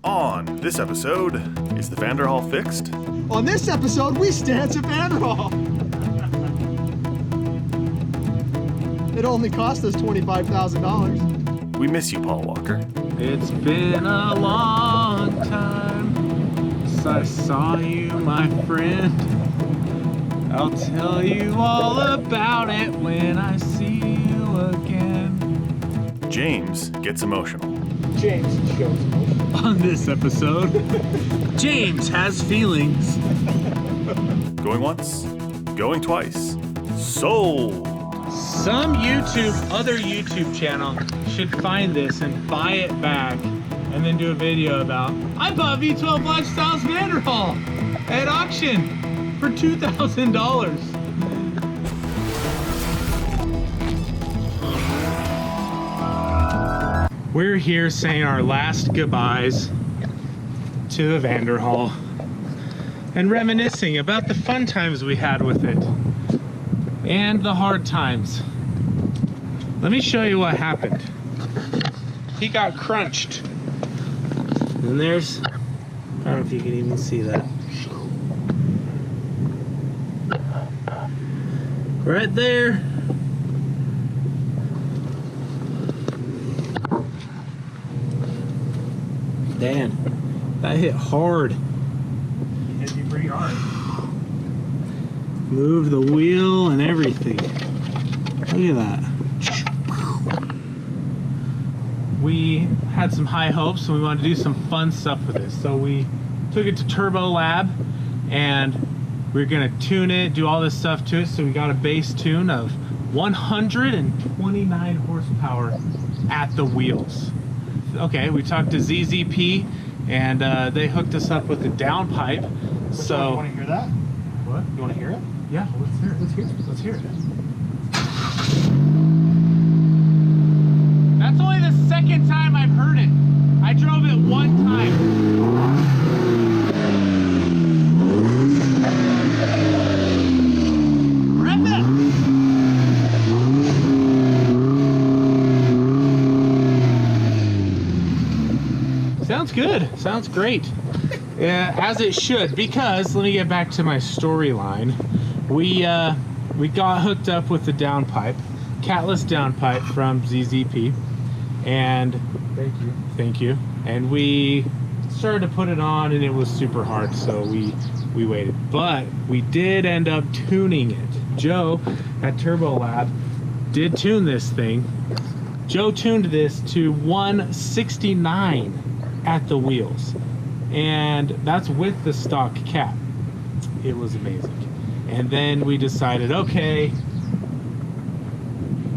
On this episode, is the Vanderhall fixed? On this episode, we stand to Vanderhall. It only cost us $25,000. We miss you, Paul Walker. It's been a long time since I saw you, my friend. I'll tell you all about it when I see you again. James gets emotional. James shows emotion. On this episode, James has feelings. Going once, going twice. Sold! Some other YouTube channel should find this and buy it back and then do a video about, I bought V12 Lifestyles Vanderhall at auction for $2,000. We're here saying our last goodbyes to the Vanderhall and reminiscing about the fun times we had with it and the hard times. Let me show you what happened. He got crunched. And there's, I don't know if you can even see that. Right there. Dan, that hit hard. It hit you pretty hard. Moved the wheel and everything. Look at that. We had some high hopes and we wanted to do some fun stuff with this. So we took it to Turbo Lab and we're gonna tune it, do all this stuff to it. So we got a base tune of 129 horsepower at the wheels. Okay, we talked to ZZP and they hooked us up with the downpipe. So You want to hear that? what? You want to hear it? Yeah, let's hear it. Let's hear it. Let's hear it. That's only the second time I've heard it. I drove it one time. Rev it! Sounds good. Sounds great. Yeah, as it should, because let me get back to my storyline. We got hooked up with the downpipe, catless downpipe from ZZP, and thank you. And we started to put it on, and it was super hard, so we waited. But we did end up tuning it. Joe at Turbo Lab did tune this thing. Joe tuned this to 169 at the wheels. And that's with the stock cat. It was amazing. And then we decided, okay,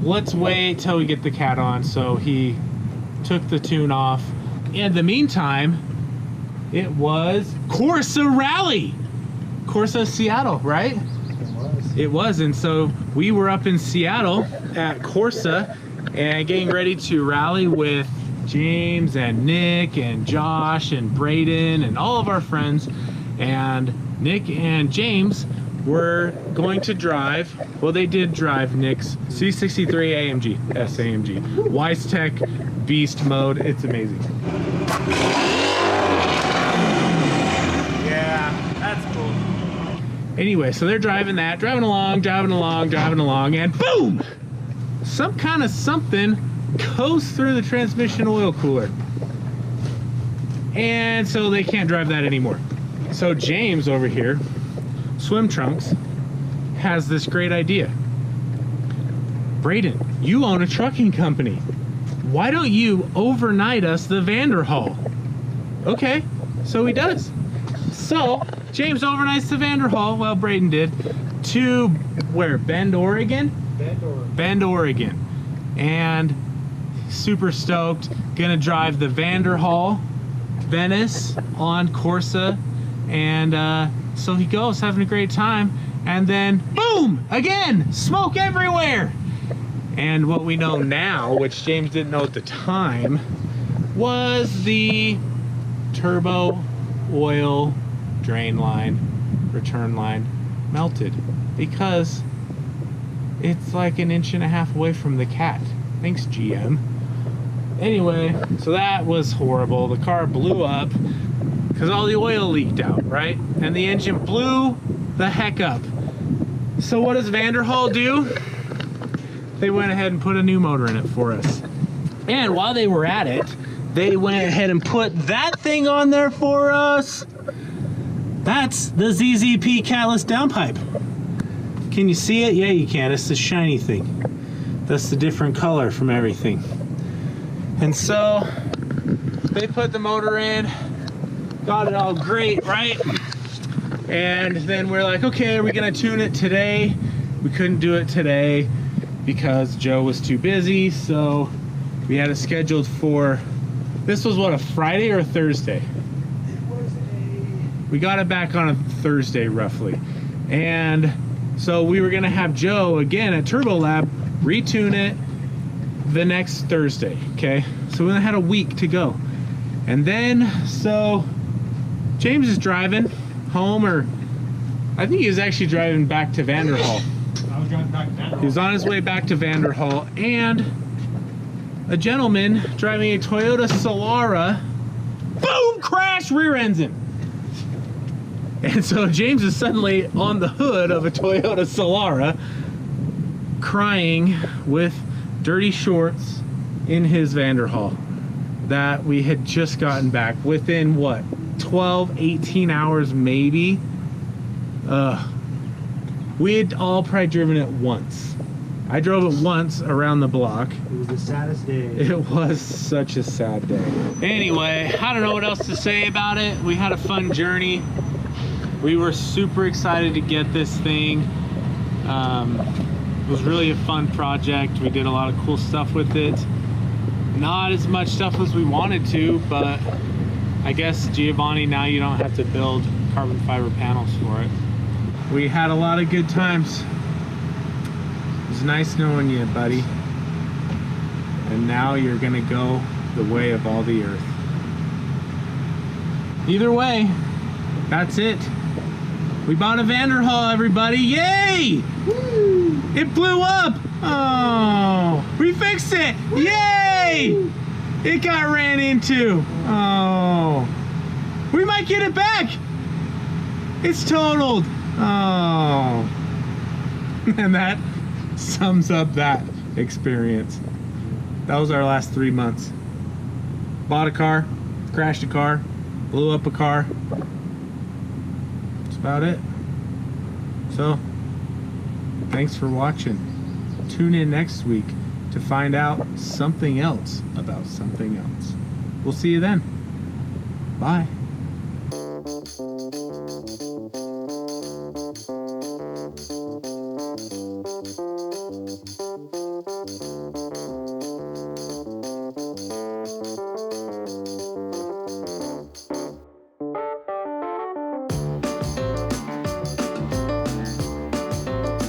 let's wait till we get the cat on. So he took the tune off. In the meantime, it was Corsa Rally. Corsa Seattle, right? It was. And so we were up in Seattle at Corsa and getting ready to rally with James and Nick and Josh and Braden and all of our friends. And Nick and James were going to drive, well, they did drive Nick's C63 AMG, SAMG, Wisec Beast mode. It's amazing. Yeah, that's cool. Anyway, so they're driving that, driving along, and boom! Some kind of something goes through the transmission oil cooler. And so they can't drive that anymore. So James over here, Swim Trunks, has this great idea. Braden, you own a trucking company. Why don't you overnight us the Vanderhall? Okay, so he does. So James overnights the Vanderhall, well, Braden did, to where? Bend, Oregon? Bend, Oregon. And super stoked, gonna drive the Vanderhall Venice on Corsa, and so he goes, having a great time, and then boom, again, smoke everywhere. And what we know now, which James didn't know at the time, was the turbo oil drain line, return line melted, because it's like 1.5 inches away from the cat. Thanks, GM. Anyway, so that was horrible. The car blew up because all the oil leaked out, right? And the engine blew the heck up. So what does Vanderhall do? They went ahead and put a new motor in it for us. And while they were at it, they went ahead and put that thing on there for us. That's the ZZP catalyst downpipe. Can you see it? Yeah, you can. It's the shiny thing. That's the different color from everything. And so they put the motor in, got it all great, right? And then we're like, okay, are we gonna tune it today? We couldn't do it today because Joe was too busy, so we had it scheduled for, this was what, a Friday or a Thursday? We got it back on a Thursday roughly. And so we were gonna have Joe again at Turbo Lab retune it the next Thursday, okay? So we only had a week to go. And then, so James is driving home, or I think he was actually driving back to Vanderhall. I was driving back to Vanderhall. He was on his way back to Vanderhall, and a gentleman driving a Toyota Solara, boom, crash, rear ends him. And so James is suddenly on the hood of a Toyota Solara, crying with dirty shorts in his Vanderhall that we had just gotten back within what, 12, 18 hours maybe. We had all probably driven it once. I drove it once around the block. It was the saddest day. It was such a sad day. Anyway, I don't know what else to say about it. We had a fun journey. We were super excited to get this thing. It was really a fun project. We did a lot of cool stuff with it. Not as much stuff as we wanted to, but I guess, Giovanni, now you don't have to build carbon fiber panels for it. We had a lot of good times. It was nice knowing you, buddy. And now you're gonna go the way of all the earth. Either way, that's it. We bought a Vanderhall, everybody. Yay! Woo! It blew up. Oh, we fixed it. Yay! It got ran into. Oh, we might get it back. It's totaled. Oh, and that sums up that experience. That was our last 3 months. Bought a car, crashed a car, blew up a car. That's about it. So, thanks for watching. Tune in next week to find out something else about something else. We'll see you then. Bye.